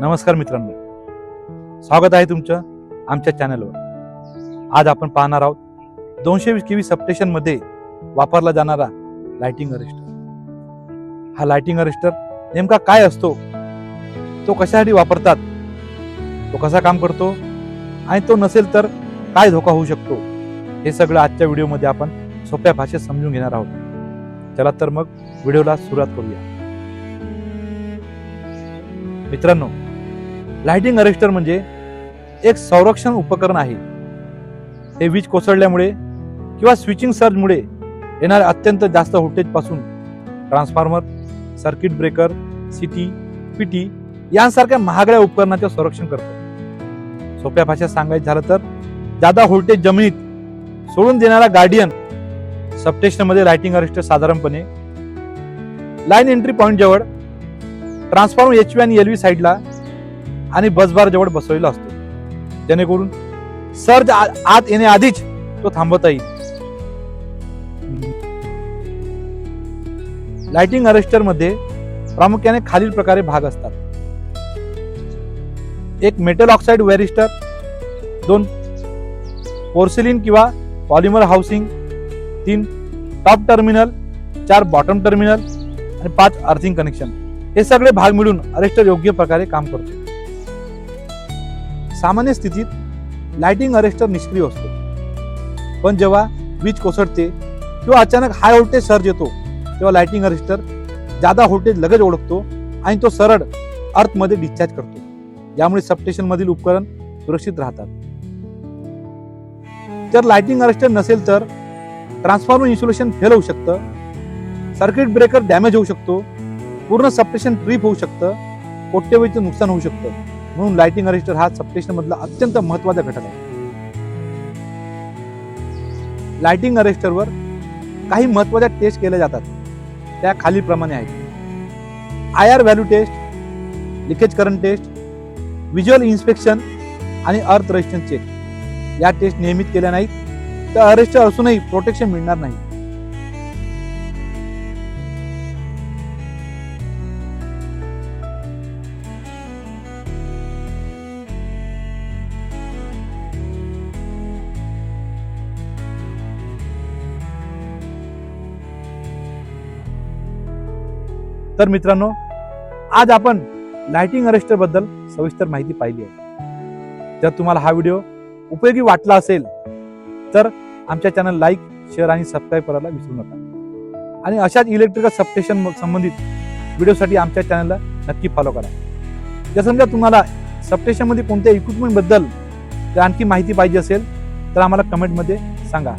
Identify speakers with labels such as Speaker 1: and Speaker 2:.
Speaker 1: नमस्कार मित्रांनो, स्वागत आहे तुमचं आमच्या चॅनलवर। आज आपण पाहणार आहोत 220 केव्ही सबस्टेशन मध्ये वापरला जाणारा लाइटिंग अरेस्टर। हा लाइटिंग अरेस्टर नेमका काय असतो, तो कशासाठी वापरतात, तो कसा काम करतो आणि तो नसेल तर काय धोका होऊ शकतो, हे सगळं आजच्या व्हिडिओमध्ये आपण सोप्या भाषेत समजून घेणार आहोत। चला तर मग व्हिडिओला सुरुवात करूया। मित्रांनो, लाइटिंग अरेस्टर म्हणजे एक संरक्षण उपकरण आहे। हे वीज कोसळल्यामुळे किंवा स्विचिंग सर्जमुळे येणाऱ्या अत्यंत जास्त व्होल्टेज पासून transformer, circuit breaker, CT, PT यांसारख्या महागड्या उपकरणांचे संरक्षण करतो। सोप्या भाषेत सांगायचं झालं तर जादा व्होल्टेज जमिनीत सोडून देणारा गार्डियन सबस्टेशन मध्ये लाइटिंग अरेस्टर साधारणपणे लाईन एंट्री पॉइंट जवळ, ट्रान्सफॉर्मर HV आणि LV साइडला आणि बसबार जवळ बसवलेला असतो, जेणेकरून सर्ज आत येण्याआधीच तो थांबवता येईल। लाइटिंग अरेस्टर मध्ये प्रामुख्याने खालील प्रकारे भाग असतात। एक मेटल ऑक्साइड वेरिस्टर, 2 पोर्सिलिन किंवा polymer housing, 3 top terminal, 4 bottom terminal आणि 5 अर्थिंग कनेक्शन। हे सगळे भाग मिळून अरेस्टर योग्य प्रकारे काम करतो। सामान्य स्थितीत लाइटिंग अरेस्टर निष्क्रिय असतो, पण जेव्हा वीज कोसळते किंवा अचानक हाय व्होल्टेज सर्ज येतो तेव्हा लाइटिंग अरेस्टर जादा व्होल्टेज लगेच ओळखतो आणि तो सरळ अर्थ मध्ये डिस्चार्ज करतो। यामुळे सबस्टेशन मधील उपकरण सुरक्षित राहतात। जर लाइटिंग अरेस्टर नसेल तर ट्रान्सफॉर्मर इन्सुलेशन फेल होऊ शकतं, सर्किट ब्रेकर डॅमेज होऊ शकतो, पूर्ण सबस्टेशन ट्रिप होऊ शकतं, कोट्यवधीचं नुकसान होऊ शकतं। म्हणून लाइटिंग अरेस्टर हा सबस्टेशन मधला अत्यंत महत्त्वाचा घटक आहे। लाइटिंग अरेस्टरवर काही महत्त्वाच्या टेस्ट केल्या जातात, त्या खालील प्रमाणे आहेत: IR value test, leakage current test, visual inspection आणि अर्थ रेजिस्टन्स चेक। या टेस्ट नियमित केल्या नाहीत तर अरेस्टर असूनही प्रोटेक्शन मिळणार नाही। तर मित्रांनो, आज आपण लाइटिंग अरेस्टर बद्दल सविस्तर माहिती पाहिली आहे। जर तुम्हाला हा व्हिडिओ उपयोगी वाटला असेल तर आमच्या चॅनल लाईक, शेअर आणि सबस्क्राईब करायला विसरू नका। आणि अशाच इलेक्ट्रिकल सबस्टेशन संबंधित व्हिडिओसाठी आमच्या चॅनलला नक्की फॉलो करा। जर समजा तुम्हाला सबस्टेशन मध्ये कोणत्या इक्विपमेंट बद्दल आणखी माहिती पाहिजे असेल तर आम्हाला कमेंट मध्ये सांगा।